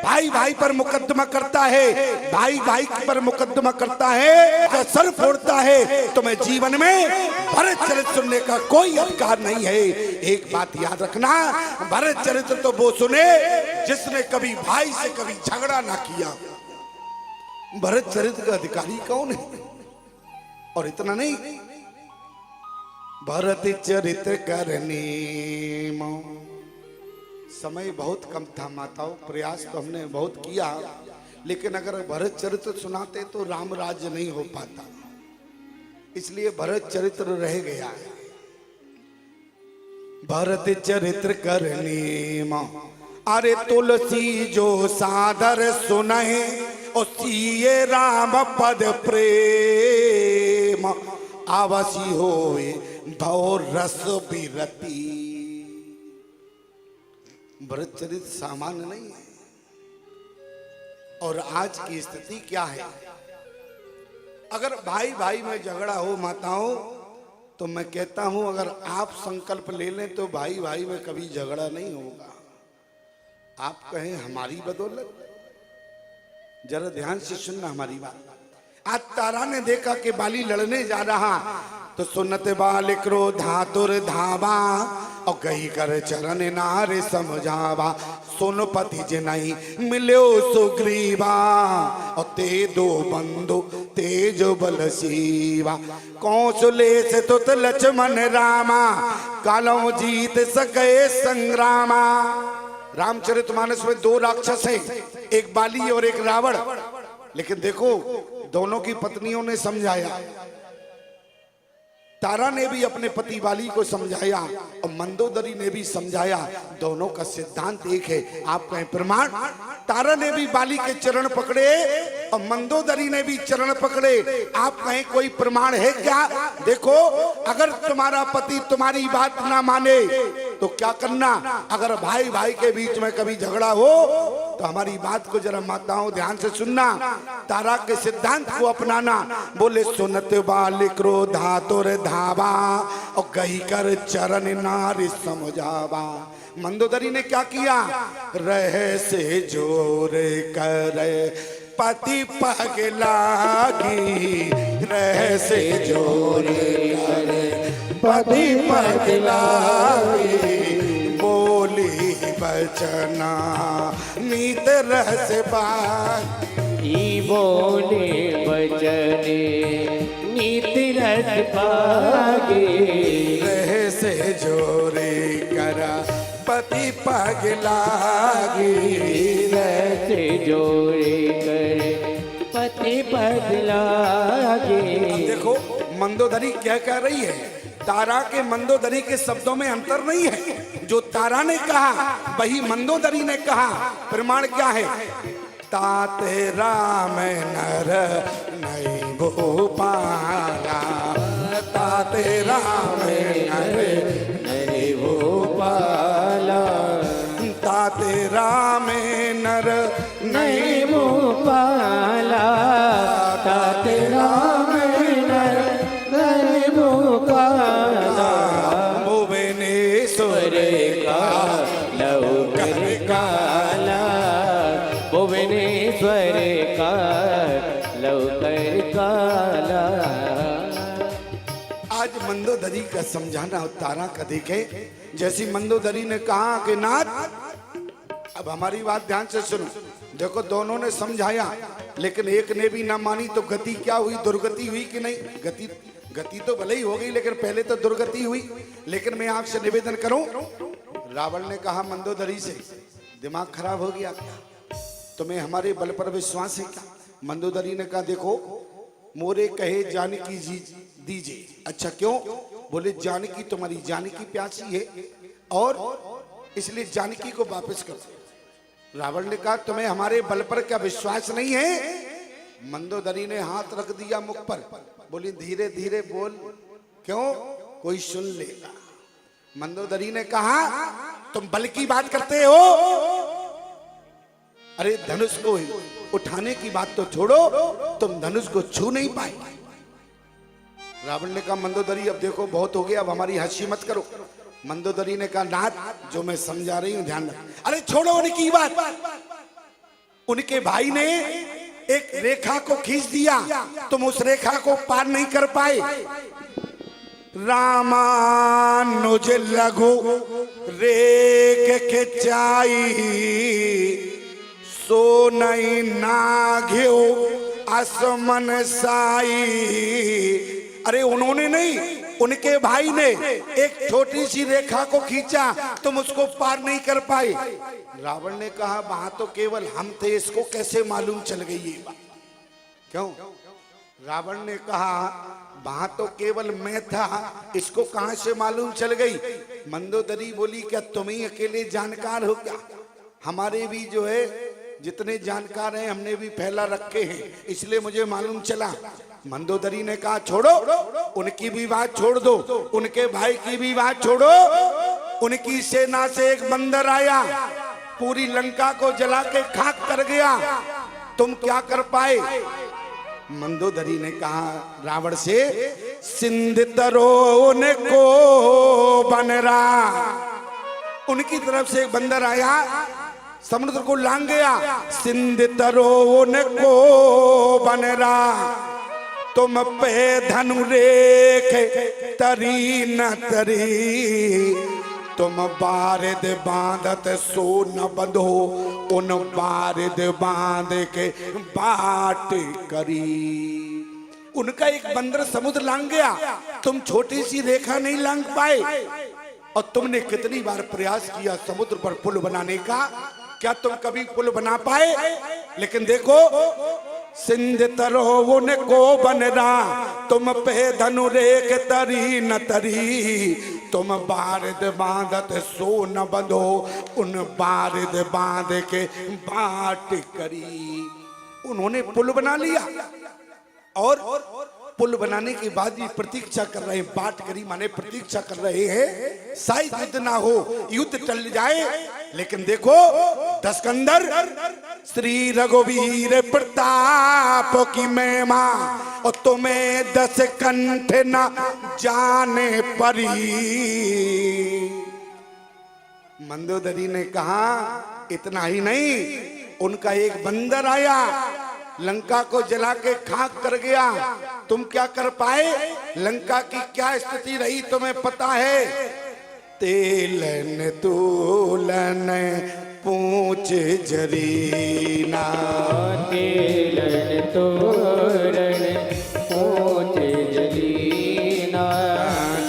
भाई भाई पर मुकदमा करता है, भाई भाई पर मुकदमा करता है, सर फोड़ता है, तो मैं जीवन में भरत चरित्र सुनने का कोई अधिकार नहीं है। एक बात याद रखना, भरत चरित्र तो वो सुने जिसने कभी भाई से कभी झगड़ा ना किया। भरत चरित्र का अधिकारी कौन है? और इतना नहीं, भरत चरित्र करने समय बहुत कम था माताओं, प्रयास तो हमने बहुत किया, लेकिन अगर भरत चरित्र सुनाते तो राम राज्य नहीं हो पाता, इसलिए भरत चरित्र रह गया है। भरत चरित्र करने अरे तुलसी जो सादर सुनहि उसिये राम पद प्रेम आवसी होए भव रस बिरती। भरत चरित्र सामान्य नहीं है। और आज की स्थिति क्या है? अगर भाई भाई में झगड़ा हो माताओं, तो मैं कहता हूं अगर आप संकल्प ले लें तो भाई भाई में कभी झगड़ा नहीं होगा। आप कहें हमारी बदौलत, जरा ध्यान से सुनना हमारी बात। आज तारा ने देखा कि बाली लड़ने जा रहा, तो सुनत बाल क्रोधा दुर्धावा और कही कर चरण नारे समझावा। सोनपति जिनहि मिलो सुग्रीवा और ते दो बंधु तेज बल सीवा। कौशले से तुत लक्ष्मण रामा कालों जीत सके संग्रामा। रामचरितमानस में दो राक्षस हैं, एक बाली और एक रावण। लेकिन देखो दोनों की पत्नियों ने समझाया, तारा ने भी अपने पति बाली को समझाया और मंदोदरी ने भी समझाया। दोनों का सिद्धांत एक है। आप कहें प्रमाण? तारा ने भी बाली के चरण पकड़े और मंदोदरी ने भी चरण पकड़े। आप कहें कोई प्रमाण है क्या? देखो, अगर तुम्हारा पति तुम्हारी बात ना माने तो क्या करना? अगर भाई भाई के बीच में कभी झगड़ा हो तो हमारी बात को जरा माताओं ध्यान से सुनना, तारा के सिद्धांत को अपनाना। बोले सुनत बाल क्रोधा तुर धावा और कही कर चरण नारी समझावा। मंदोदरी ने क्या किया? रह से जोर कर पति पगलागी, रह से जोर कर पति पगलागी। बोली बचना नीत रस पागी, बोले बचने नीत रस पागे। रह से जोरे करा पति पगलागी, रह से जोड़े करे पति पगलागे। देखो मंदोदरी क्या कह रही है? तारा के मंदोदरी के शब्दों में अंतर नहीं है। जो तारा ने कहा वही मंदोदरी ने कहा। प्रमाण क्या है? ताते राम नर नहीं भूपाला, ताते राम नर नहीं भूपाला, ताते राम नर नहीं भूपाला, ताते राम नर नहीं भूपाला। भुवनेश्वर का लौकर काला, भुवनेश्वर का लौकर काला। आज मंदोदरी का समझाना और तारा का देखे। जैसी मंदोदरी ने कहा कि नाथ, अब हमारी बात ध्यान से सुनो। देखो दोनों ने समझाया, लेकिन एक ने भी ना मानी तो गति क्या हुई? दुर्गति हुई कि नहीं? गति तो भले ही हो गई, लेकिन पहले तो दुर्गति हुई। लेकिन मैं आपसे निवेदन करूं, रावण ने कहा मंदोदरी से, दिमाग खराब हो गया क्या? तुम्हें हमारे बल पर विश्वास है क्या? मंदोदरी ने कहा देखो, मोरे कहे जानकी जी दीजिए। अच्छा क्यों? बोले जानकी तुम्हारी जानकी प्यासी है और इसलिए जानकी को वापस करो। रावण ने कहा तुम्हें हमारे बल पर क्या विश्वास नहीं है? मंदोदरी ने हाथ रख दिया मुख पर, बोली धीरे धीरे बोल, क्यों? कोई सुन लेगा। मंदोदरी ने कहा तुम बल की बात करते हो, अरे धनुष को उठाने की बात तो छोड़ो, तुम धनुष को छू नहीं पाए। रावण ने कहा मंदोदरी अब देखो बहुत हो गया, अब हमारी हंसी मत करो। मंदोदरी ने कहा नाथ जो मैं समझा रही हूं ध्यान रख। अरे छोड़ो उनकी बात, उनके भाई ने एक रेखा को खींच दिया, तुम उस रेखा को पार नहीं कर पाए। रामानुज लघु रेख खिंचाई, सो नहीं नाघ्यो आसमन साई। अरे उन्होंने नहीं, उनके भाई ने एक छोटी सी रेखा को खींचा, तुम उसको पार नहीं कर पाए। रावण ने कहा वहां तो केवल हम थे, इसको कैसे मालूम चल गई ये बात? क्यों? रावण ने कहा वहां तो केवल मैं था, इसको कहां से मालूम चल गई? मंदोदरी बोली क्या तुम ही अकेले जानकार हो क्या? हमारे भी जो है जितने जानकार हैं हमने भी फैला रखे हैं, इसलिए मुझे मालूम चला। मंदोदरी ने कहा छोड़ो, उनकी भी बात छोड़ दो, उनके भाई की भी बात छोड़ो। उनकी सेना से एक बंदर आया, पूरी लंका को जला के खाक कर गया, तुम क्या कर पाए? मंदोदरी ने कहा रावण से, सिंध तरों को बनरा। उनकी तरफ से एक बंदर आया, समुद्र को लांग गया। सिंध तरों को बनरा, तुम पे धनु रेख तरी न तरी। तुम बारिद बांधत सो न बंधो, उन बारिद बांध के बाट करी। उनका एक बंदर समुद्र लांग गया, तुम छोटी सी रेखा नहीं लांग पाए। और तुमने कितनी बार प्रयास किया समुद्र पर पुल बनाने का, क्या तुम कभी पुल बना पाए? लेकिन देखो, सिंध तरों को बनरा, तुम पे धनु रेख तरी न तरी। तुम बारिद बांधत सो न बंधो, उन बारिद बांध के बाट करी। उन्होंने पुल बना लिया, और पुल बनाने के बाद भी प्रतीक्षा कर रहे हैं। बाट करी माने प्रतीक्षा कर रहे हैं, शायद युद्ध ना हो, युद्ध टल जाए। लेकिन देखो दस्कंदर, श्री रघुवीर प्रताप की महिमा, और तुम्हें 10 कंठ न जाने परी। मंदोदरी ने कहा इतना ही नहीं, उनका एक बंदर आया, लंका को जला के खाक कर गया, तुम क्या कर पाए? लंका की क्या स्थिति रही तुम्हें पता है? तेलन तूलन पूछ जरीना, तेलन तोरण पूछ जरीना।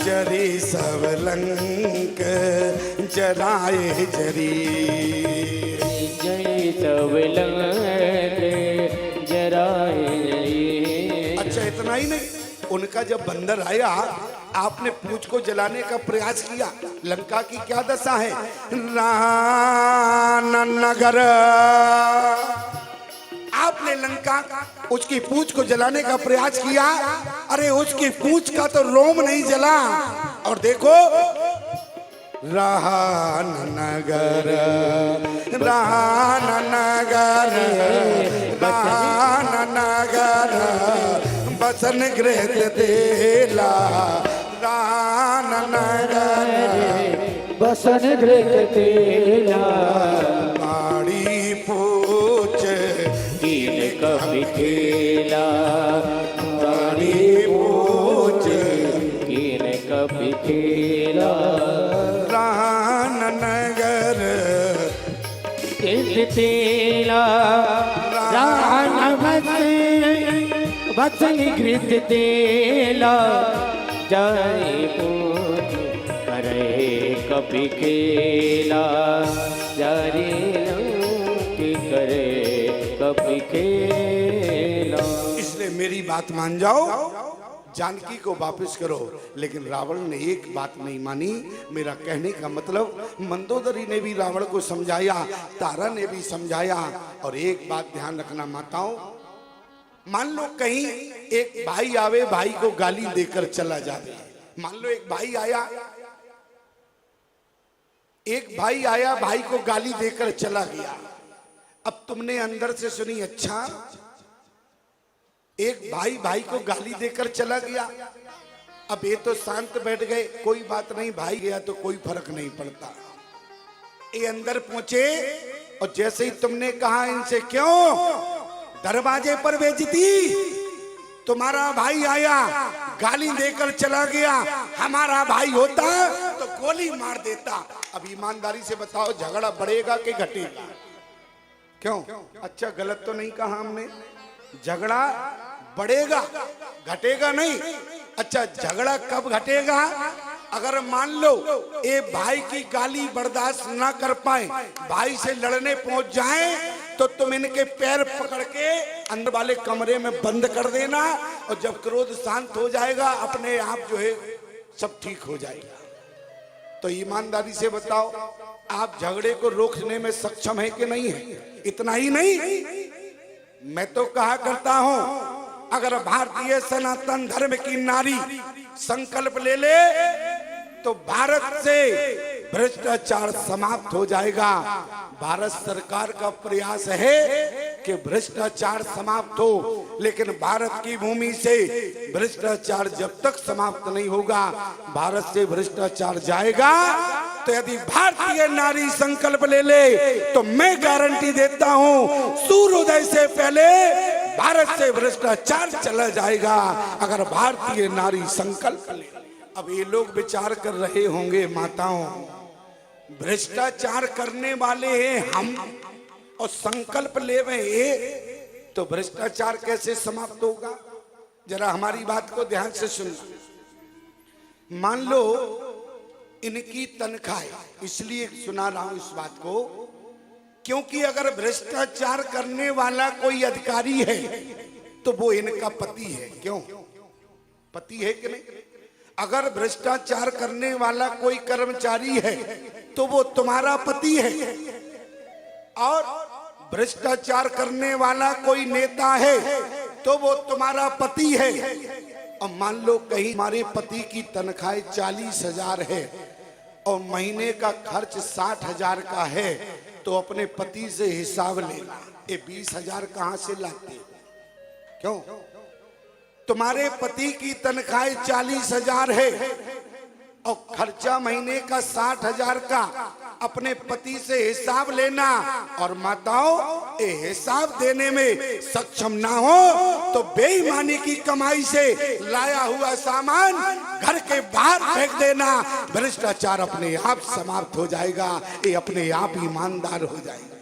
जरी सब लंक जराए जरी। जय सब लंक जराए जरी। अच्छा इतना ही नहीं, उनका जब बंदर आया, आपने पूंछ को जलाने का प्रयास किया। लंका की क्या दशा है? राननगर, आपने लंका उसकी पूंछ को जलाने का प्रयास किया। अरे उसकी पूंछ का तो रोम नहीं जला। और देखो राननगर, राननगर, राननगर, बसन गृह देला। राननगर बसन गृह तेला। बाड़ी पूछ कीन कपि खेला, बाड़ी पूछ कीन कपि खेला। राननगर तेला, रान बसन घृत तेला। जय पूज करे कपि खेला, जारी करे कपि खेला। इसलिए मेरी बात मान जाओ, जानकी को वापस करो। लेकिन रावण ने एक बात नहीं मानी। मेरा कहने का मतलब, मंदोदरी ने भी रावण को समझाया, तारा ने भी समझाया। और एक बात ध्यान रखना माताओं, मान लो कहीं एक भाई आवे, भाई को गाली देकर चला जाए। मान लो एक भाई आया, भाई को गाली देकर चला गया। अब तुमने अंदर से सुनी, अच्छा एक भाई को गाली देकर चला गया, अब ये तो शांत बैठ गए, कोई बात नहीं, भाई गया तो कोई फर्क नहीं पड़ता। ये अंदर पहुंचे और जैसे ही तुमने कहा इनसे क्यों दरवाजे पर बेइज्जती, तुम्हारा भाई आया गाली देकर चला गया, हमारा भाई होता तो गोली मार देता। अब ईमानदारी से बताओ झगड़ा बढ़ेगा कि घटेगा? क्यों? अच्छा गलत तो नहीं कहा हमने? झगड़ा बढ़ेगा, घटेगा नहीं। अच्छा झगड़ा कब घटेगा? अगर मान लो ये भाई की गाली बर्दाश्त ना कर पाए, भाई से लड़ने पहुंच जाएं, तो तुम इनके पैर पकड़ के अंदर वाले कमरे में बंद कर देना, और जब क्रोध शांत हो जाएगा अपने आप जो है सब ठीक हो जाएगा। तो ईमानदारी से बताओ आप झगड़े को रोकने में सक्षम है कि नहीं है? इतना ही नहीं, मैं तो कहा करता हूं अगर भारतीय सनातन धर्म की नारी संकल्प ले ले तो भारत से भ्रष्टाचार समाप्त हो जाएगा। भारत सरकार का प्रयास है कि भ्रष्टाचार समाप्त हो, लेकिन भारत की भूमि से भ्रष्टाचार जब तक समाप्त नहीं होगा, भारत से भ्रष्टाचार जाएगा। तो यदि भारतीय नारी संकल्प ले ले तो मैं गारंटी देता हूं सूर्योदय से पहले भारत से भ्रष्टाचार चला जाएगा, अगर भारतीय नारी संकल्प ले। अब ये लोग विचार कर रहे होंगे माताओं, भ्रष्टाचार करने वाले हैं हम और संकल्प ले रहे तो भ्रष्टाचार कैसे समाप्त होगा? जरा हमारी बात को ध्यान से सुनना। मान लो इनकी तनख्वाह, इसलिए सुना रहा हूं इस बात को क्योंकि अगर भ्रष्टाचार करने वाला कोई अधिकारी है तो वो इनका पति है। क्यों? पति है कि नहीं? अगर भ्रष्टाचार करने वाला कोई कर्मचारी है तो वो तुम्हारा पति है, और भ्रष्टाचार करने वाला कोई नेता है तो वो तुम्हारा पति है। और मान लो कहीं हमारे पति की तनख्वाह 40,000 है और महीने का खर्च 60,000 का है, तो अपने पति से हिसाब लेना, ये 20,000 कहां से लाते? क्यों? तुम्हारे पति की तनख्वाह 40,000 है और खर्चा महीने का 60,000 का, अपने पति से हिसाब लेना। और माताओं ये हिसाब देने में सक्षम ना हो तो बेईमानी की कमाई से लाया हुआ सामान घर के बाहर फेंक देना, भ्रष्टाचार अपने आप समाप्त हो जाएगा, ये अपने आप ईमानदार हो जाएगा।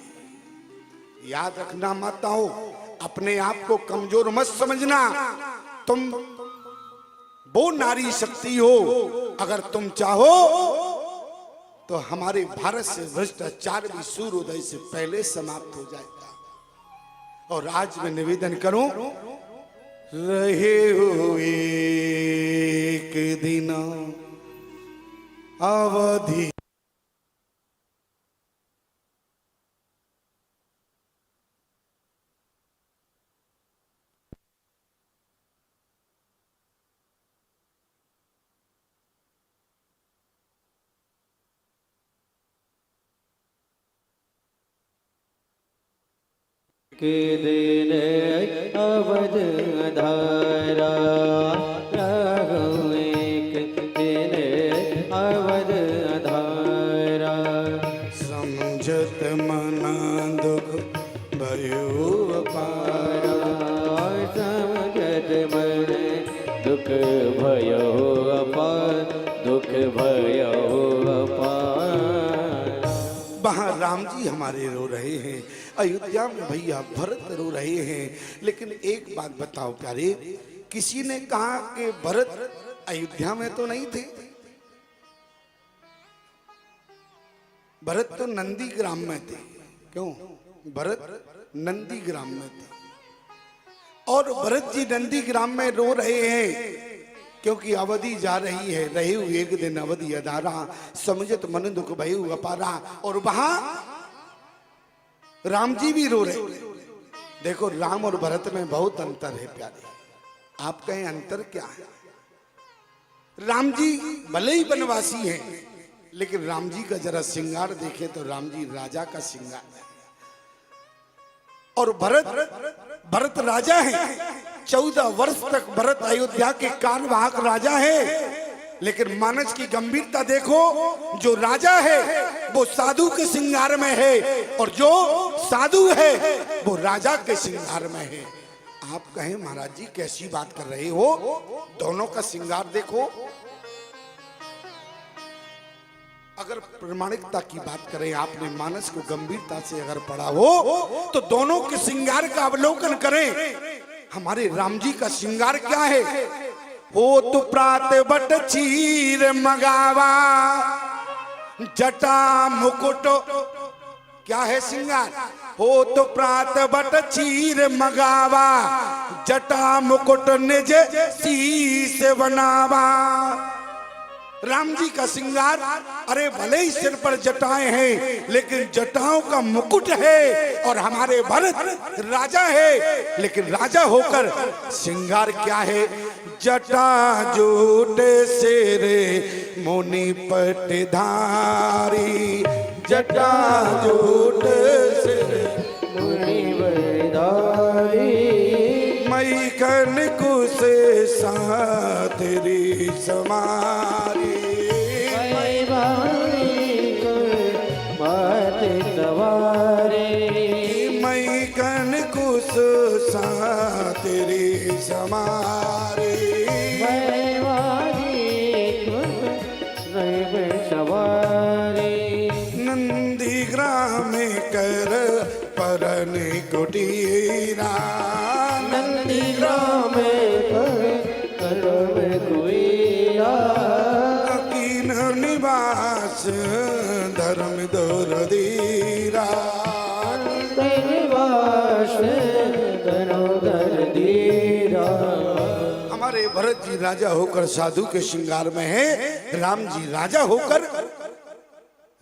याद रखना माताओं, अपने आप को कमजोर मत समझना, तुम वो नारी शक्ति हो। अगर तुम चाहो तो हमारे भारत से भ्रष्टाचार भी सूर्योदय से पहले समाप्त हो जाएगा। और आज मैं निवेदन करूं, रहे हुए एक दिन अवधि के दिन अवध धारा, रहो एक दिन अवध धारा। समझत मन दुख भयो अपारा, समझत मन दुख भयो अपार, दुख भयो अपार। वहां राम जी हमारे रो रहे हैं, अयोध्या में भैया भरत रो रहे हैं। लेकिन एक बात बताओ प्यारे, किसी ने कहा कि भरत अयोध्या में तो नहीं थे? भरत तो नंदी ग्राम में थे। क्यों? भरत नंदी ग्राम में थे, और भरत जी नंदी ग्राम में रो रहे हैं क्योंकि अवधि जा रही है। रहे हुए एक दिन अवधि अधारा, समझत मन दुख भयु अपारा। और वहां राम जी भी रो रहे। देखो राम और भरत में बहुत अंतर है प्यारे। आप कहें अंतर क्या है? राम जी भले ही वनवासी हैं, लेकिन राम जी का जरा श्रृंगार देखें तो राम जी राजा का श्रृंगार है। और भरत राजा है। 14 वर्ष तक भरत अयोध्या के कार्यवाहक राजा है। लेकिन मानस की गंभीरता देखो, जो राजा है वो साधु के श्रृंगार में है और जो साधु है वो राजा के श्रृंगार में है। आप कहें महाराज जी कैसी बात कर रहे हो, दोनों का श्रृंगार देखो। अगर प्रामाणिकता की बात करें, आपने मानस को गंभीरता से अगर पढ़ा हो तो दोनों के श्रृंगार का अवलोकन करें। हमारे राम जी का श्रृंगार क्या है? हो तो प्रात बट चीर मगावा, जटा मुकुट, क्या है श्रृंगार? हो तो प्रात बट चीर मगावा, जटा मुकुट निज शीस बनावा। राम जी का श्रृंगार, अरे भले ही सिर पर जटाएं हैं लेकिन जटाओं का मुकुट है, और हमारे भरत राजा है लेकिन राजा होकर श्रृंगार क्या है? जटा जूटे सिरे मुनि पटधारी, जटा जूटे सिरे मुनि पटधारी, मई कन कुश तेरी समारी, मई कन कुश तेरी समारी, नंदी ग्राम कर परन कुटीरा, नंदी ग्राम कर कुटीरा, कीन निवास धर्म दोरदीरा, निवास धर्म दोरदीरा। हमारे भरत जी राजा होकर साधु के श्रृंगार में है, राम जी राजा होकर,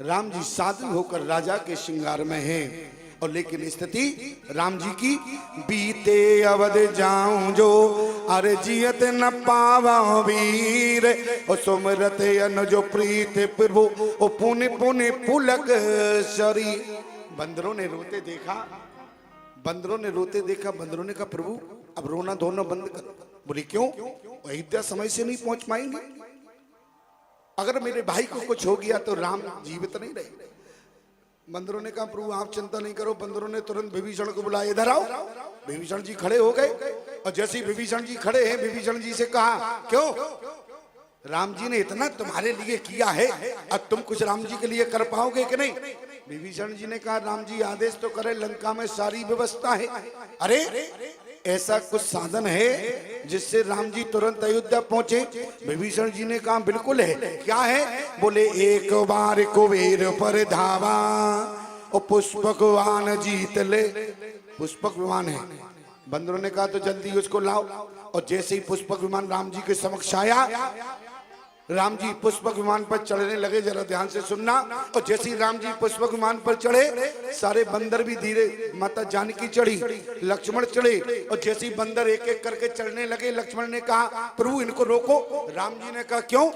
राम जी साधु होकर राजा के श्रृंगार में है। और लेकिन स्थिति राम जी की, बीते अवध जाऊं जो अरे जियत न पावा वीर, और सुमरत अन जो प्रीत प्रभु ओ पुण्य पुण्य पुलक सरी। बंदरों ने रोते देखा, बंदरों ने रोते देखा, बंदरों ने कहा प्रभु अब रोना धोना बंद कर। बोले क्यों? अयोध्या समय से नहीं पहुंच पाएंगे, अगर मेरे भाई को कुछ हो गया तो राम जीवित नहीं रहे। बंदरों ने कहा प्रभु आप चिंता नहीं करो। बंदरों ने तुरंत विभीषण को बुलाया, इधर आओ। विभीषण जी खड़े हो गए, और जैसे ही विभीषण जी खड़े हैं, विभीषण जी से कहा क्यों? राम जी ने इतना तुम्हारे लिए किया है, अब तुम कुछ राम जी के लिए कर पाओगे कि नहीं? विभीषण जी ने कहा राम जी आदेश तो करे, लंका में सारी व्यवस्था है। अरे ऐसा कुछ साधन है जिससे राम जी तुरंत अयोध्या पहुंचे? विभीषण जी ने कहा बिल्कुल है। क्या है? बोले एक बार कुबेर पर धावा, और पुष्पक विमान जीत ले। पुष्पक विमान है। बंदरों ने कहा तो जल्दी उसको लाओ। और जैसे ही पुष्पक विमान राम जी के समक्ष आया, राम जी पुष्पक विमान पर चढ़ने लगे। जरा ध्यान से सुनना। और जैसे ही राम जी पुष्पक विमान पर चढ़े, सारे बंदर भी धीरे, माता जानकी चढ़ी, लक्ष्मण चढ़े, और जैसे ही बंदर एक एक करके चढ़ने लगे, लक्ष्मण ने कहा प्रभु इनको रोको। राम जी ने कहा क्यों?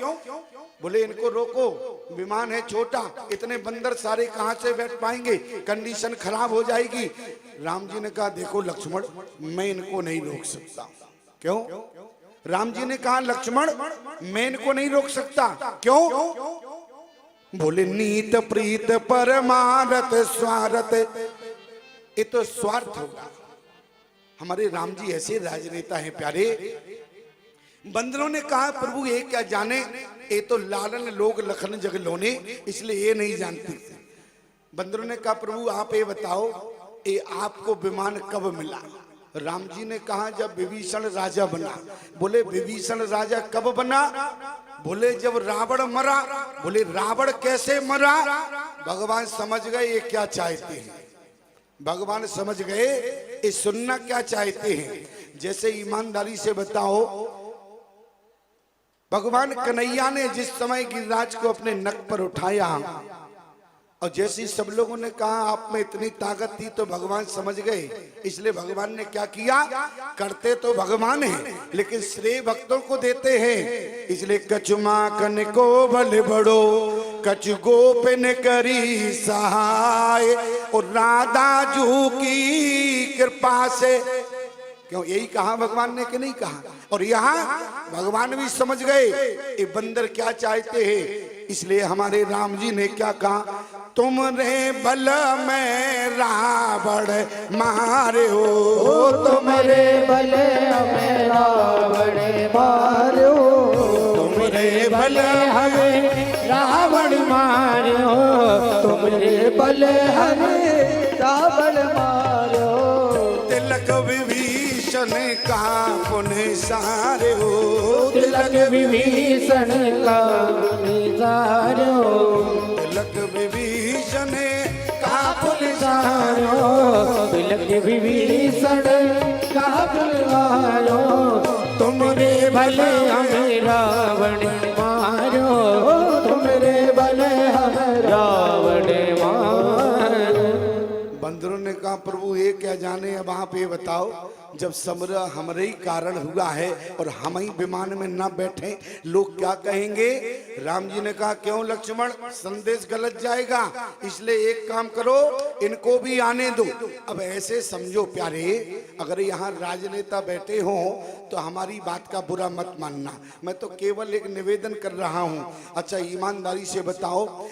बोले इनको रोको, विमान है छोटा, इतने बंदर सारे कहां से बैठ पाएंगे, कंडीशन खराब हो जाएगी। राम जी ने कहा देखो लक्ष्मण, मैं इनको नहीं रोक सकता। क्यों? राम जी ने कहा लक्ष्मण मैं इनको नहीं रोक सकता। क्यों? बोले नीत प्रीत परमारत स्वार्थ, ये तो स्वार्थ होगा। हमारे राम जी ऐसे राजनेता हैं प्यारे। बंदरों ने कहा प्रभु ये क्या जाने, ये तो लालन लोग लखन जग लोने, इसलिए ये नहीं जानते। बंदरों ने कहा प्रभु आप ये बताओ, ये आपको विमान कब मिला? राम जी ने कहा जब विभीषण राजा बना। बोले विभीषण राजा कब बना? बोले जब रावण मरा। बोले रावण कैसे मरा? भगवान समझ गए ये क्या चाहते हैं, भगवान समझ गए ये सुनना क्या चाहते हैं। जैसे ईमानदारी से बताओ, भगवान कन्हैया ने जिस समय गिरिराज को अपने नक पर उठाया, और जैसे सब लोगों ने कहा आप में इतनी ताकत थी, तो भगवान समझ गए। इसलिए भगवान ने क्या किया? करते तो भगवान है लेकिन श्रेय भक्तों को देते हैं। इसलिए कचुमा कन को बल बड़ो, कछु गोपिन करी सहाय, और राधा जू की कृपा से। क्यों? यही कहा भगवान ने कि नहीं कहा? और यहाँ भगवान भी समझ गए ये बंदर क्या चाहते हैं, इसलिए हमारे राम जी ने क्या कहा, तुमरे बल में रावण मारे हो, तुमरे बल में रावण मारो, तुमरे बल हमें रावण मारो, तुमरे बल हमें रावण मारो, तिलक विभीषण का पुण्य सारे हो, तिलक विभीषण का निसारो, तिलक विभीषण का पुलिसारो, तिलक विभीषण का पुलिसारो, तुमरे भले हमें रावण मारो, तुमरे भले हमें रावण मारो। बंदरों ने कहा प्रभु ये क्या जाने, अब आप ये बताओ जब समरा हमारे ही कारण हुआ है और हम ही विमान में ना बैठे लोग क्या कहेंगे। राम जी ने कहा क्यों लक्ष्मण, संदेश गलत जाएगा, इसलिए एक काम करो इनको भी आने दो। अब ऐसे समझो प्यारे, अगर यहाँ राजनेता बैठे हो तो हमारी बात का बुरा मत मानना, मैं तो केवल एक निवेदन कर रहा हूँ। अच्छा ईमानदारी से बताओ,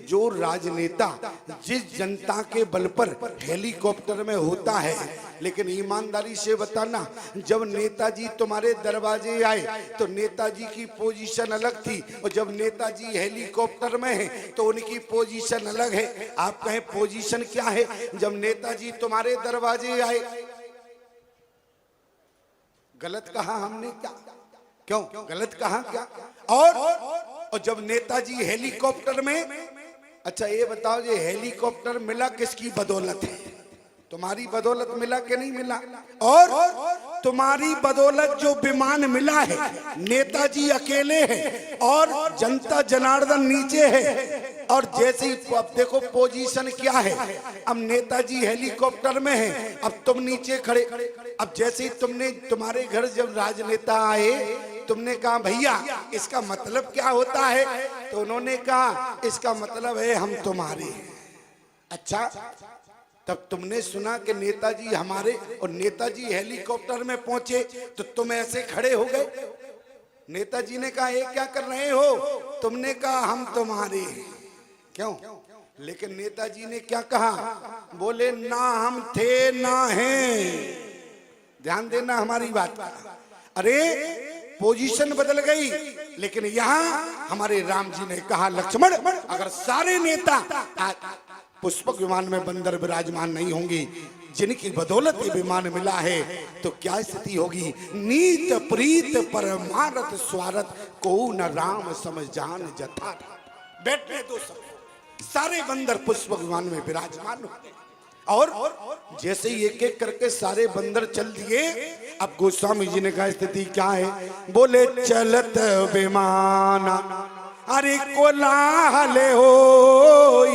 जो राजनेता जिस जनता के बल पर हेलीकॉप्टर में होता है, लेकिन ईमानदारी से बताना जब नेताजी तुम्हारे दरवाजे आए तो नेताजी की पोजीशन अलग थी, और जब नेताजी हेलीकॉप्टर में है तो उनकी पोजीशन अलग है। आप कहें पोजीशन क्या है? जब नेताजी तुम्हारे दरवाजे आए, गलत कहा हमने क्या? क्यों गलत कहा क्या? और जब नेताजी हेलीकॉप्टर में, अच्छा ये बताओ ये हेलीकॉप्टर मिला किसकी बदौलत है? तुम्हारी बदौलत मिला कि नहीं मिला? और तुम्हारी बदौलत जो विमान मिला है, नेताजी अकेले हैं और जनता जनार्दन नीचे है। और जैसे ही अब देखो पोजीशन क्या है, अब नेताजी हेलीकॉप्टर में है, अब तुम नीचे खड़े। अब जैसे ही तुम्हारे घर जब राजनेता आए, तुमने कहा भैया इसका मतलब क्या होता है, तो उन्होंने कहा इसका मतलब है हम तुम्हारे हैं। अच्छा, तब तुमने सुना कि नेताजी हमारे, और नेताजी हेलीकॉप्टर में पहुंचे तो तुम ऐसे खड़े हो गए। नेताजी ने कहा ये क्या कर रहे हो? तुमने कहा हम तुम्हारे हैं। क्यों? लेकिन नेताजी ने क्या कहा? बोले ना हम थे ना हैं। ध्यान देना हमारी बात। अरे पोजीशन बदल गई, लेकिन यहाँ हमारे राम जी ने कहा लक्ष्मण अगर सारे नेता पुष्पक विमान में बंदर विराजमान नहीं होंगी, जिनकी बदौलत ये विमान मिला है, तो क्या स्थिति होगी। नीत प्रीत परमारथ स्वारथ को न राम समझ जान जथा। बैठने दो सब, सारे बंदर पुष्पक विमान में विराजमान होंगे। और जैसे ही एक एक करके सारे बंदर चल दिए, अब गोस्वामी जी ने कहा स्थिति क्या है? बोले चलत विमान अरे कोलाहल होई,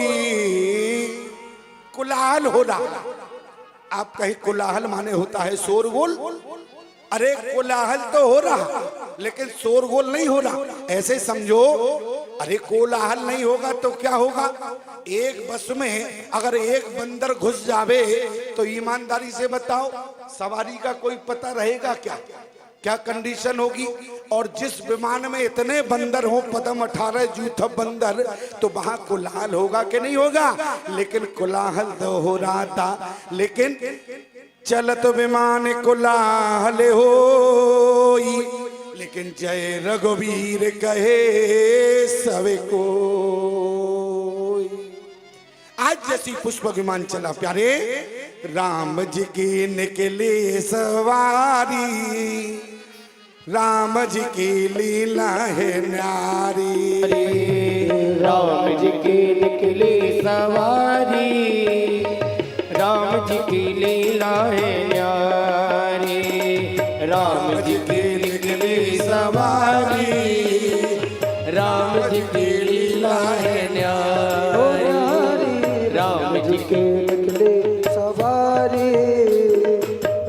कोलाहल हो रहा। आप कहीं कोलाहल माने होता है शोरगुल, अरे कोलाहल तो हो रहा लेकिन शोरगुल नहीं हो रहा। ऐसे समझो, अरे कोलाहल नहीं होगा तो क्या होगा? एक बस में अगर एक बंदर घुस जावे तो ईमानदारी से बताओ सवारी का कोई पता रहेगा क्या? क्या कंडीशन होगी? और जिस विमान में इतने बंदर हो, पदम 18 जूथ बंदर, तो वहां कोलाहल होगा कि नहीं होगा? लेकिन कोलाहल तो हो रहा था, लेकिन चलत विमान कोलाहल होई, लेकिन जय रघुवीर कहे सवे को। आज जैसी पुष्पक विमान चला प्यारे, राम जी की निकली सवारी, राम जी की लीला है न्यारी। राम जी की निकली सवारी, राम जी की लीला है न्यारी, राम जी की निकली सवारी, राम जी की लीला है न्यारी, राम जी की निकली सवारी,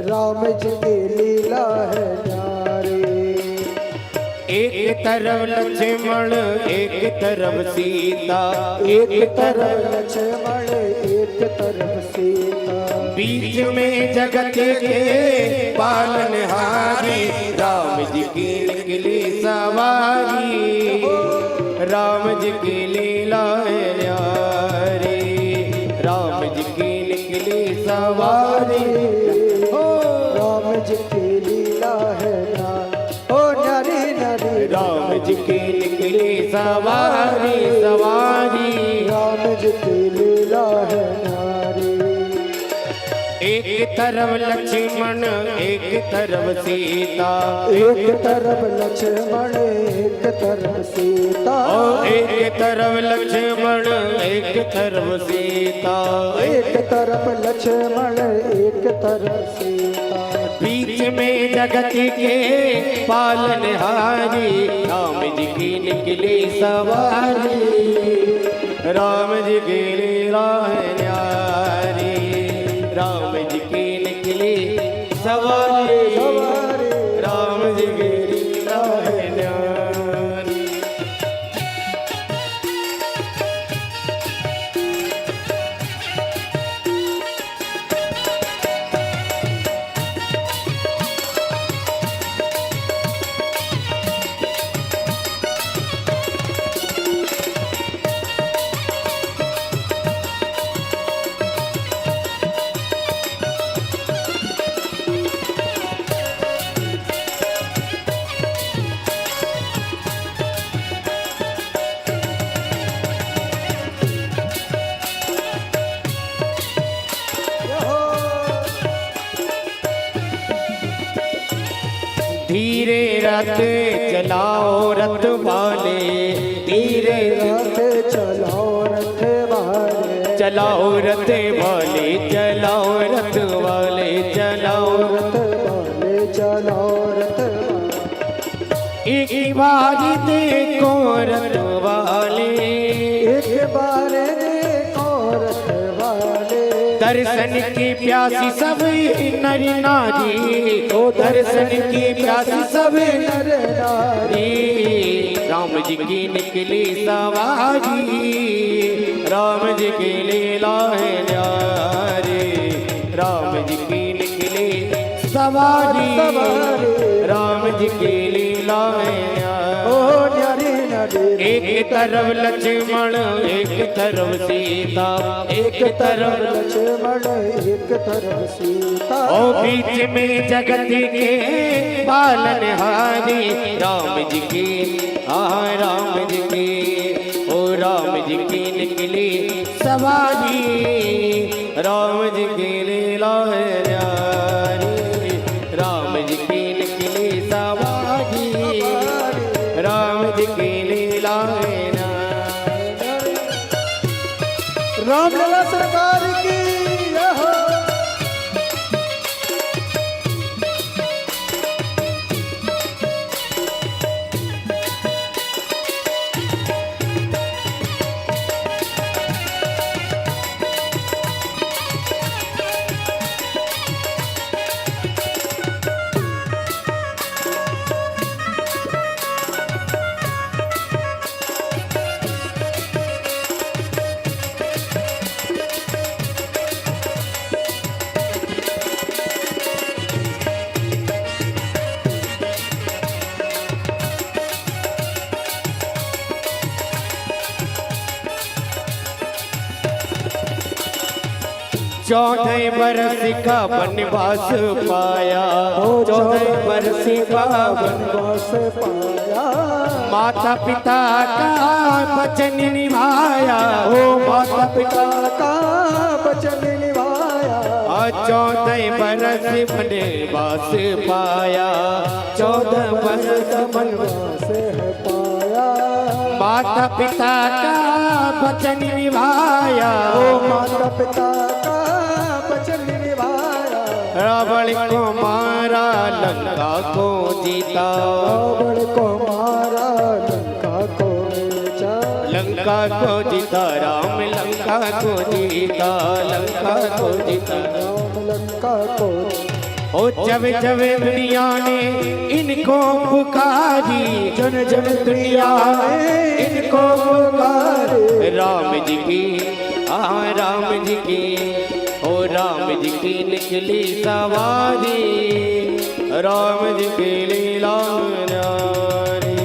राम जी की लीला है न्यारी। एक तरफ लक्ष्मण एक तरफ सीता, एक तरफ लक्ष्मण एक तरफ सीता, बीच में जगत के पालनहारी राम जी की निकली सवारी राम जी की लीला है न्यारी राम जी की निकली सवारी राम जी की लीला है ओ न्यारी न्यारी राम जी की निकली सवारी सवारी राम जी की लीला है न्यारी एक तरफ लक्ष्मण एक तरफ सीता एक तरफ लक्ष्मण एक तरफ सीता एक तरफ लक्ष्मण एक तरफ सीता एक तरफ लक्ष्मण एक तरफ सीता बीच में जगत के पालनहारी राम जी की निकली सवारी राम जी की लीला है न्यारी राम जी की निकली सवारी राम जी की लीला है न्यारी धीरे रथ चलाओ रथ वाले धीरे रथ चलाओ रथ वाले चलाओ रथ वाले चलाओ रथ वाले चलाओ रथ वाले चलाओ रथ वाले एक बारी देखो रथ वाले एक बार देखो रथ वाले दर्शन की प्यासी सब नर नारी ओ दर्शन की प्यासी सब नर नारी राम जी की निकली सवारी राम जी की लीला है न्यारी राम जी की निकली सवारी राम जी की लीला है ओ न्यारी न्यारी न्यारी एक तरफ लक्ष्मण एक तरफ सीता एक तरफ लक्ष्मण एक तरफ सीता ओ बीच में जगत के पालनहारी राम जी की राम जी की ओ राम जी की निकली सवारी राम जी की लीला है न्यारी राम जी की निकली सवारी राम जी की लीला है न्यारी रामलला सरकार की जय हो। चौदह बरस का वनवास पाया चौदह बरस का वनवास पाया माता पिता का वचन निभाया ओ माता पिता का वचन निभाया 14 बरस वनवास पाया 14 बरस वनवास है पाया माता पिता का वचन निभाया ओ माता पिता का वचन निभाया रावण को मारा लंका को जीता रावण को मारा लंका को बेचा लंका को जीता राम लंका को जीता लंका को जीता राम लंका को ओ जब जब दुनिया ने इनको पुकारी जन जन दुनिया ने इनको पुकारी राम जी की राम जी की ओ राम जी की निकली सवारी, राम जी की लीला न्यारी।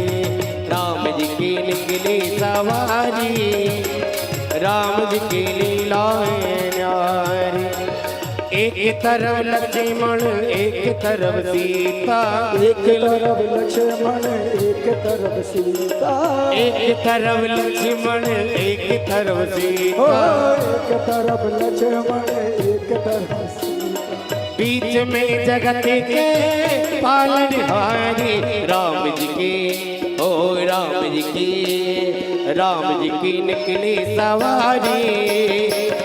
राम जी की निकली सवारी, राम जी की लीला न्यारी। एक तरफ लक्ष्मण एक तरफ सीता, एक तरफ लक्ष्मण एक तरफ सीता, एक तरफ लक्ष्मण एक तरफ ओ सीता। एक तरफ लक्ष्मण एक तरफ सीता। बीच में जगत के पालनहारी, राम जी की ओ राम जी की, राम जी की निकली सवारी,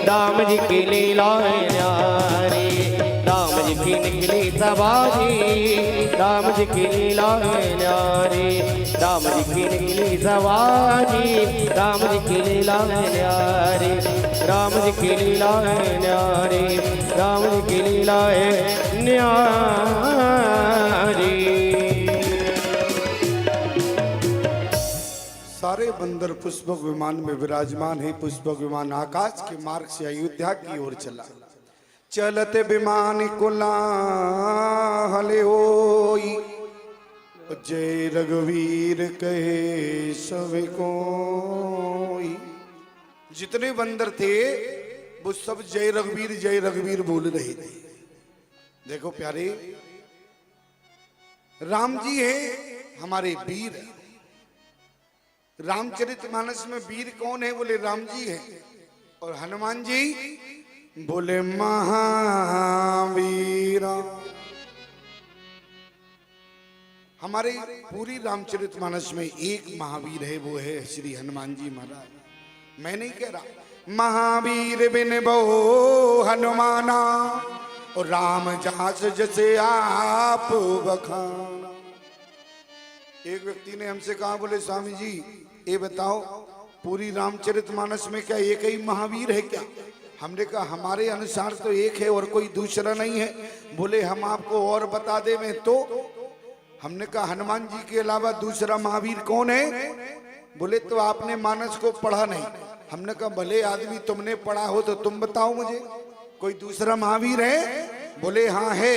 राम जी की लीला न्यारी। राम जी की निकली सवारी, राम जी की लीला न्यारी। राम जी की निकली सवारी, राम जी की लीला न्यारी। राम जी की लीला न्यारी, राम जी की लीला न्यारी। सारे बंदर पुष्पक विमान में विराजमान है। पुष्पक विमान आकाश के मार्ग से अयोध्या की ओर चला। चलते विमान को लाहले होई, जय रघुवीर कहे सब कोई। जितने बंदर थे वो सब जय रघुवीर बोल रहे थे। देखो प्यारे, राम जी है हमारे वीर। रामचरितमानस में वीर कौन है? बोले राम जी है। और हनुमान जी बोले महावीर। हमारे पूरी रामचरितमानस में एक महावीर है, वो है श्री हनुमान जी महाराज। मैं नहीं कह रहा, महावीर बिन बहु हनुमाना, और राम जहास जैसे आप बखाना। एक व्यक्ति ने हमसे कहा, बोले स्वामी जी ये बताओ पूरी रामचरितमानस में क्या एक ही महावीर है क्या? हमने कहा हमारे अनुसार तो एक है और कोई दूसरा नहीं है। बोले हम आपको और बता दे में तो। हमने कहा हनुमान जी के अलावा दूसरा महावीर कौन है? बोले तो आपने मानस को पढ़ा नहीं। हमने कहा भले आदमी तुमने पढ़ा हो तो तुम बताओ मुझे, कोई दूसरा महावीर है? बोले हाँ है।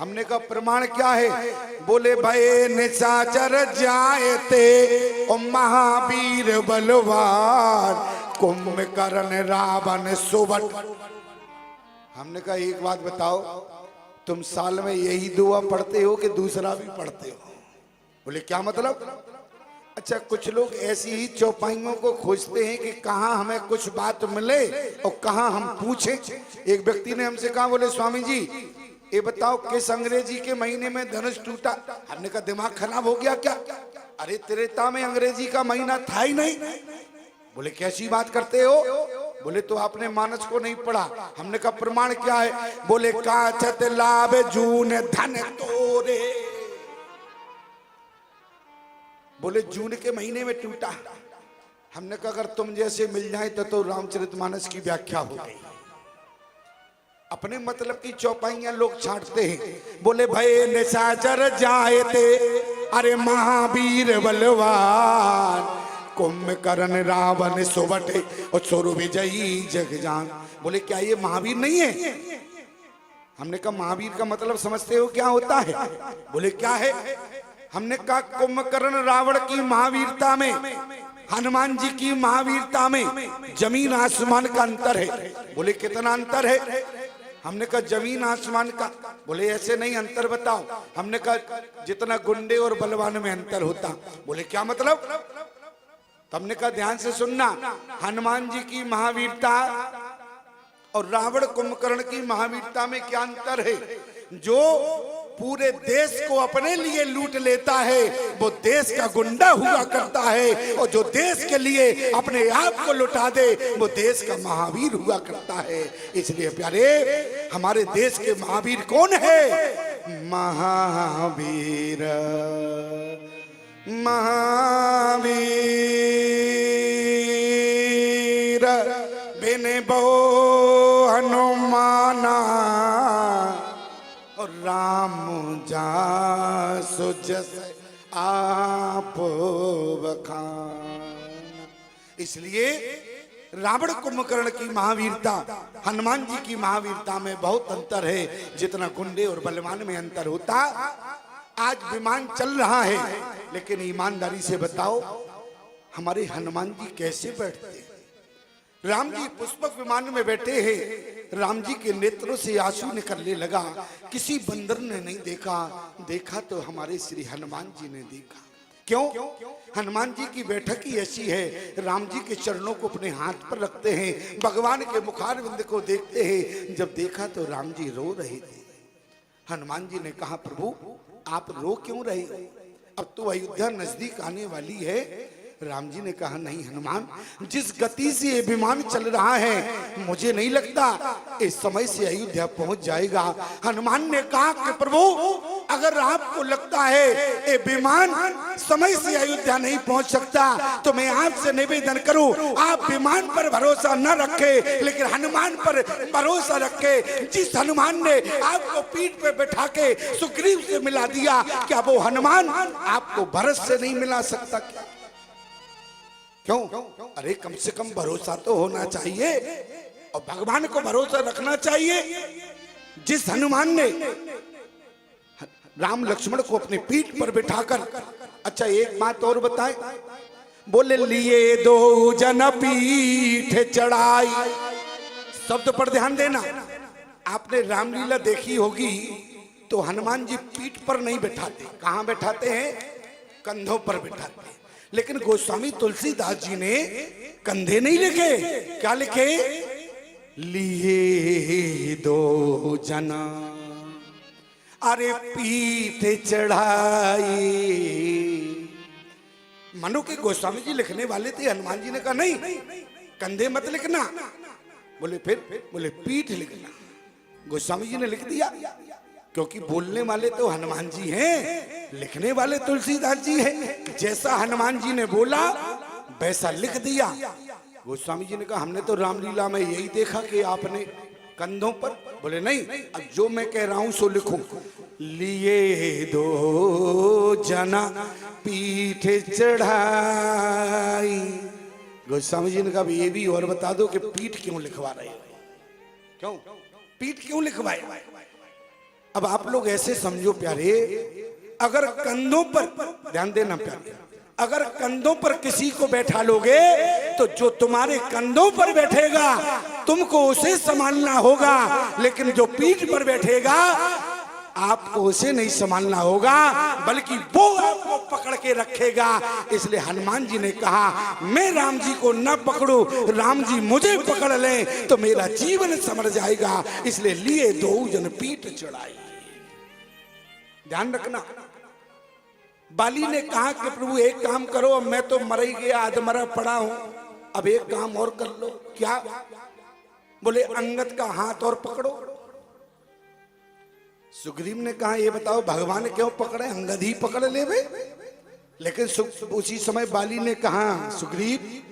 हमने कहा प्रमाण क्या है? बोले भय निशाचर जाए थे ओ महावीर बलवान, कुंभकर्ण रावण सुबट। हमने कहा एक बात बताओ, तुम साल में यही दुआ पढ़ते हो कि दूसरा भी पढ़ते हो? बोले क्या मतलब? अच्छा, कुछ लोग ऐसी ही चौपाइयों को खोजते हैं कि कहाँ हमें कुछ बात मिले और कहाँ हम पूछें। एक व्यक्ति ने हमसे कहा, बोले स्वामी जी ये बताओ किस अंग्रेजी के महीने में धनुष टूटा? हमने कहा दिमाग खराब हो गया क्या? अरे त्रेता में अंग्रेजी का महीना था ही नहीं। बोले कैसी बात करते हो? बोले तो आपने मानस को नहीं पढ़ा। हमने कहा प्रमाण क्या है? बोले काचत लाभ जून धन तोरे। बोले जून के महीने में टूटा। हमने कहा अगर तुम जैसे मिल जाए तो रामचरितमानस की व्याख्या हो गई। अपने मतलब की चौपाइयां लोग छांटते हैं। बोले भय निशाचर जाए थे अरे महावीर बलवान, कुंभकर्ण रावण सुबटे और चोरु विजयी जगजान। बोले क्या ये महावीर नहीं है? हमने कहा महावीर का मतलब समझते हो क्या होता है? बोले क्या है? हमने कहा कुंभकर्ण रावण की महावीरता में, हनुमान जी की महावीरता में जमीन आसमान का अंतर है। बोले कितना अंतर है? हमने कहा जमीन आसमान का। बोले ऐसे नहीं, अंतर बताओ। हमने कहा जितना गुंडे और बलवान में अंतर होता। बोले क्या मतलब? हमने कहा ध्यान से सुनना, हनुमान जी की महावीरता और रावण कुंभकर्ण की महावीरता में क्या अंतर है? जो पूरे देश को अपने लिए लूट लेता है वो देश का गुंडा हुआ करता है, और जो देश के लिए अपने आप को लुटा दे वो देश का महावीर हुआ करता है। इसलिए प्यारे, हमारे देश के महावीर कौन है? महावीर महावीर बिन बहु हनुमाना, और राम जासु जस आप बखान। इसलिए रावण कुंभकर्ण की महावीरता हनुमान जी की महावीरता में बहुत अंतर है। जितना गुंडे और बलवान में अंतर होता, आज विमान चल रहा है, लेकिन ईमानदारी से बताओ हमारे हनुमान जी कैसे बैठते हैं? राम जी पुष्पक विमान में बैठे हैं, राम जी के नेत्रों से आंसू निकलने लगा। किसी बंदर ने नहीं देखा, देखा तो हमारे श्री हनुमान जी ने देखा। क्यों? हनुमान जी की बैठक ही ऐसी है, राम जी के चरणों को अपने हाथ पर रखते हैं, भगवान के मुखारविंद को देखते हैं। जब देखा तो राम जी रो रहे थे। हनुमान जी ने कहा, प्रभु आप रो क्यों रहे हो? अब तो अयोध्या नजदीक आने वाली है। राम जी ने कहा, नहीं हनुमान, जिस गति से ये विमान चल रहा है मुझे नहीं लगता इस समय से अयोध्या पहुंच जाएगा। हनुमान ने कहा कि प्रभु अगर आपको लगता है ये विमान समय से अयोध्या नहीं पहुंच सकता तो मैं आपसे निवेदन करूं, आप विमान पर भरोसा न रखे लेकिन हनुमान पर भरोसा रखे। जिस हनुमान ने आपको पीठ पे बैठा के सुग्रीव से मिला दिया, क्या वो हनुमान आपको भरत से नहीं मिला सकता? क्यों? अरे कम से कम भरोसा तो होना चाहिए और भगवान को भरोसा रखना चाहिए। जिस हनुमान ने राम लक्ष्मण को अपनी पीठ पर बिठाकर, अच्छा एक बात और बताए, बोले लिए दो जन पीठ चढ़ाई। शब्द पर ध्यान देना। आपने रामलीला देखी होगी तो हनुमान जी पीठ पर नहीं बैठाते, कहां बैठाते हैं? कंधों पर बैठाते हैं। लेकिन गोस्वामी तुलसीदास जी ने कंधे नहीं लिखे, क्या लिखे? लिए दो जना अरे पीठ चढ़ाई। मनो के गोस्वामी जी लिखने वाले थे, हनुमान जी ने कहा नहीं कंधे मत लिखना। बोले फिर? बोले पीठ लिखना। गोस्वामी जी ने लिख दिया, क्योंकि बोलने वाले तो हनुमान जी हैं, लिखने वाले तुलसीदास जी हैं। जैसा हनुमान जी ने बोला वैसा लिख दिया। गोस्वामी जी ने कहा हमने तो रामलीला में यही देखा कि आपने कंधों पर। बोले नहीं, अब जो मैं कह रहा हूं सो लिखो। लिए दो जना पीठ चढ़ाई। गोस्वामी जी ने कहा ये भी और बता दो कि पीठ क्यों लिखवा रहे हो? क्यों पीठ क्यों लिखवाए? अब आप लोग ऐसे समझो प्यारे, अगर कंधों पर, ध्यान देना प्यारे, अगर कंधों पर किसी को बैठा लोगे तो जो तुम्हारे कंधों पर बैठेगा तुमको उसे संभालना होगा, लेकिन जो पीठ पर बैठेगा आपको उसे नहीं संभालना होगा, बल्कि वो आपको पकड़ के रखेगा। इसलिए हनुमान जी ने कहा मैं राम जी को न पकड़ू, राम जी मुझे पकड़ लें तो मेरा जीवन समर जाएगा। इसलिए लिए दो जन पीठ चढ़ाई। ध्यान रखना। बाली ने कहा कि प्रभु एक काम करो, मैं तो मर ही गया, अधमरा पड़ा हूं, अब एक काम और कर लो। क्या? बोले अंगद का हाथ और पकड़ो। सुग्रीव ने कहा ये बताओ भगवान क्यों पकड़े, अंगद ही पकड़ ले वे। लेकिन उसी समय बाली ने कहा सुग्रीव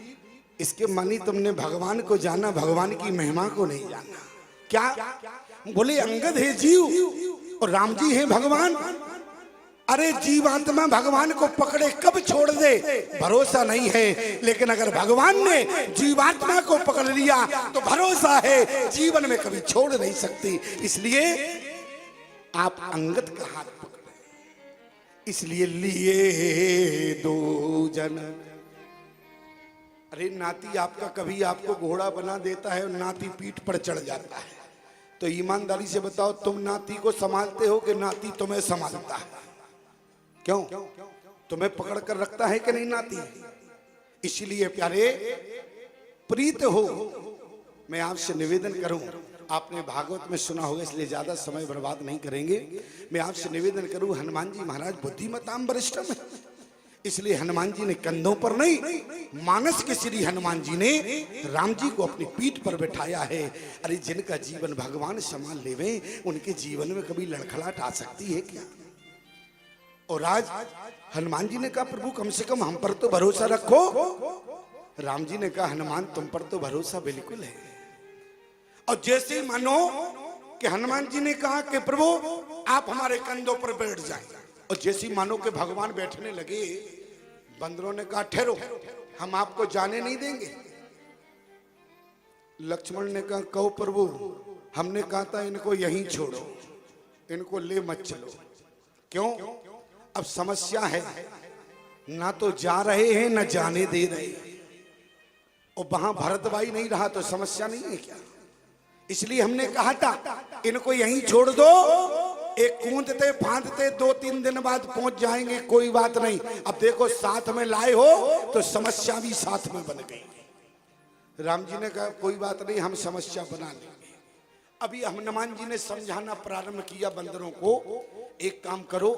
इसके मानी तुमने भगवान को जाना, भगवान की महिमा को नहीं जाना। क्या? बोले अंगद है जीव और राम जी है भगवान। अरे जीवात्मा भगवान को पकड़े कब छोड़ दे भरोसा नहीं है, लेकिन अगर भगवान ने जीवात्मा को पकड़ लिया तो भरोसा है, जीवन में कभी छोड़ नहीं सकती। इसलिए आप अंगद का हाथ पकड़े। इसलिए लिए दो जन। अरे नाती आपका कभी आपको घोड़ा बना देता है और नाती पीठ पर चढ़ जाता है, तो ईमानदारी से बताओ तुम नाती को संभालते हो कि नाती तुम्हें संभालता है? क्यों? तुम्हें पकड़ कर रखता है कि नहीं नाती? इसलिए प्यारे प्रीत हो, मैं आपसे निवेदन करूं, आपने भागवत में सुना होगा इसलिए ज्यादा समय बर्बाद नहीं करेंगे। मैं आपसे निवेदन करूं, हनुमान जी महाराज बुद्धिमताम वरिष्ठम है, इसलिए हनुमान जी ने कंधों पर नहीं, मानस के श्री हनुमान जी ने राम जी को अपनी पीठ पर बैठाया है। अरे जिनका जीवन भगवान संभाल लेवे उनके जीवन में कभी लड़खड़ाहट आ सकती है क्या? और आज हनुमान जी ने कहा प्रभु कम से कम हम पर तो भरोसा रखो। राम जी ने कहा हनुमान तुम पर तो भरोसा बिल्कुल है। और जैसे ही मानो कि हनुमान जी ने कहा कि प्रभु आप हमारे कंधों पर बैठ जाएं, और जैसे ही मानो कि भगवान बैठने लगे, बंदरों ने कहा ठहरो हम आपको जाने नहीं देंगे। लक्ष्मण ने कहा कहो प्रभु, हमने कहा था इनको यहीं छोड़ो, इनको ले मत चलो। क्यों? अब समस्या है, ना तो जा रहे हैं ना जाने दे रहे, और वहां भरत भाई नहीं रहा तो समस्या नहीं है क्या? इसलिए हमने कहा था इनको यहीं छोड़ दो, एक कूदते फांदते 2-3 दिन बाद पहुंच जाएंगे, कोई बात नहीं। अब देखो साथ में लाए हो तो समस्या भी साथ में बन गई। राम जी ने कहा कोई बात नहीं, हम समस्या बना लेंगे। अभी हनुमान जी ने समझाना प्रारंभ किया बंदरों को, एक काम करो,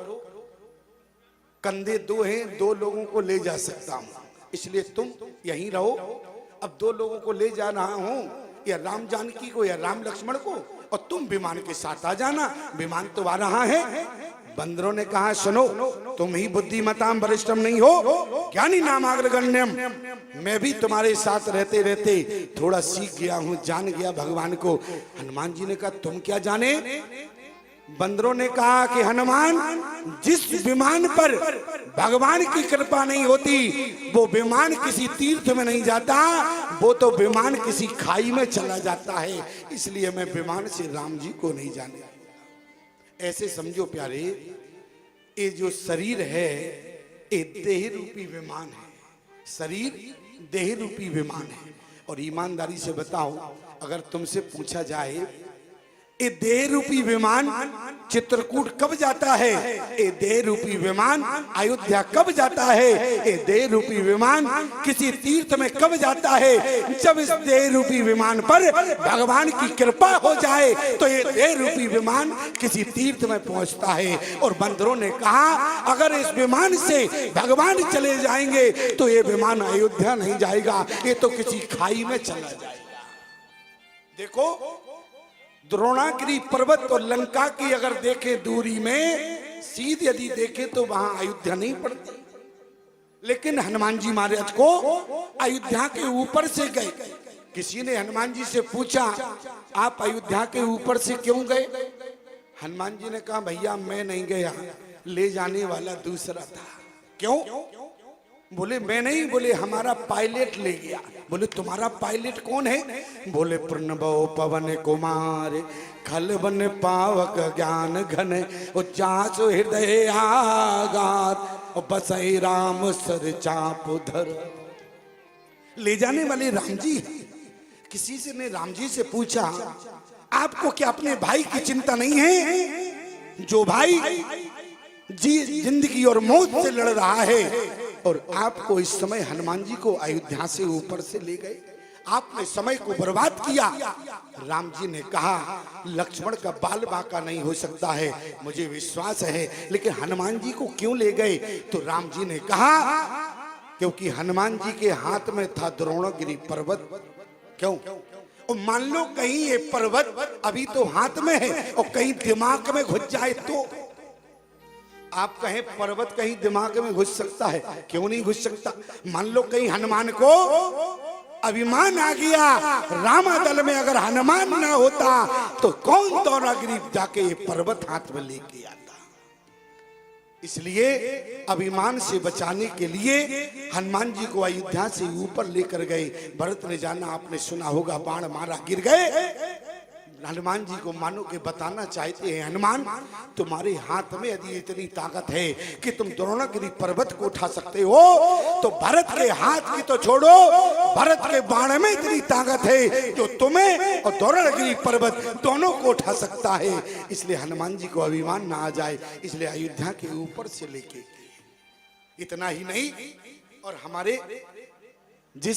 कंधे 2 हैं, 2 लोगों को ले जा सकता हूं, इसलिए तुम यहीं रहो। अब 2 लोगों को ले जा रहा हूं, या राम जानकी को या राम लक्ष्मण को, और तुम विमान के साथ आ जाना, विमान तो आ रहा है। बंदरों ने कहा सुनो, तुम ही बुद्धिमताम वरिष्ठम नहीं हो, ज्ञानी नाम अग्रगण्यम। मैं भी तुम्हारे साथ रहते रहते थोड़ा सीख गया हूं, जान गया भगवान को। हनुमान जी ने कहा तुम क्या जाने? बंदरों ने कहा कि हनुमान, जिस विमान पर भगवान की कृपा नहीं होती वो विमान किसी तीर्थ में नहीं जाता, वो तो विमान किसी खाई में चला जाता है, इसलिए मैं विमान से राम जी को नहीं जाने। ऐसे समझो प्यारे, ये जो शरीर है ये देह रूपी विमान है, शरीर देह रूपी विमान है। और ईमानदारी से बताओ, अगर तुमसे पूछा जाए ये देह रूपी विमान चित्रकूट कब जाता है, ये देह रूपी विमान अयोध्या कब जाता है, ये देह रूपी विमान किसी तीर्थ में कब जाता है, जब इस देह रूपी विमान पर भगवान की कृपा हो जाए तो ये देह रूपी विमान किसी तीर्थ में पहुंचता है। और बंदरों ने कहा अगर इस विमान से भगवान चले जाएंगे तो ये विमान अयोध्या नहीं जाएगा, ये तो किसी खाई में चला जाएगा। देखो, द्रोणागिरी पर्वत और लंका की अगर देखें दूरी में, सीध यदि देखें तो वहां अयोध्या नहीं पड़ती, लेकिन हनुमान जी महाराज को अयोध्या के ऊपर से गए। किसी ने हनुमान जी से पूछा आप अयोध्या के ऊपर से क्यों गए? हनुमान जी ने कहा भैया मैं नहीं गया, ले जाने वाला दूसरा था। क्यों? बोले मैं नहीं, बोले हमारा पायलट ले गया। बोले तुम्हारा पायलट कौन है? बोले प्रणव पवन कुमार, खल बन पावक ज्ञान घन, उच्चास हृदय आगात, और बसई राम सर चाप धर। ले जाने वाले राम जी। किसी से ने राम जी से पूछा आपको क्या अपने भाई की चिंता नहीं है, जो भाई जी जिंदगी और मौत से लड़ रहा है, और आपको इस समय हनुमान जी को अयोध्या से ऊपर से ले गए, आपने समय को बर्बाद किया। राम जी ने कहा लक्ष्मण का बाल बाका नहीं हो सकता है, मुझे विश्वास है, लेकिन हनुमान जी को क्यों ले गए? तो राम जी ने कहा क्योंकि हनुमान जी के हाथ में था द्रोणागिरी पर्वत। क्यों? और मान लो कहीं ये पर्वत अभी तो हाथ में है और कहीं दिमाग में घुस जाए तो? आप कहें पर्वत कहीं दिमाग में घुस सकता है, क्यों नहीं घुस सकता? मान लो कहीं हनुमान को अभिमान आ गया, रामादल में अगर हनुमान ना होता तो कौन द्रोणागिरी जाके ये पर्वत हाथ में लेके आता? इसलिए अभिमान से बचाने के लिए हनुमान जी को अयोध्या से ऊपर लेकर गए। भरत ने जाना, आपने सुना होगा, बाण मारा गिर गए। हनुमान जी को मानो के बताना चाहते हैं हनुमान तुम्हारे हाथ में यदि इतनी ताकत है कि तुम द्रोणागिरी पर्वत को उठा सकते हो तो भरत के हाथ की तो छोड़ो, भरत के बाण में इतनी ताकत है जो तुम्हें और द्रोणागिरी पर्वत दोनों को उठा सकता है। इसलिए हनुमान जी को अभिमान ना आ जाए, इसलिए अयोध्या के ऊपर से लेके। इतना ही नहीं, और हमारे जिस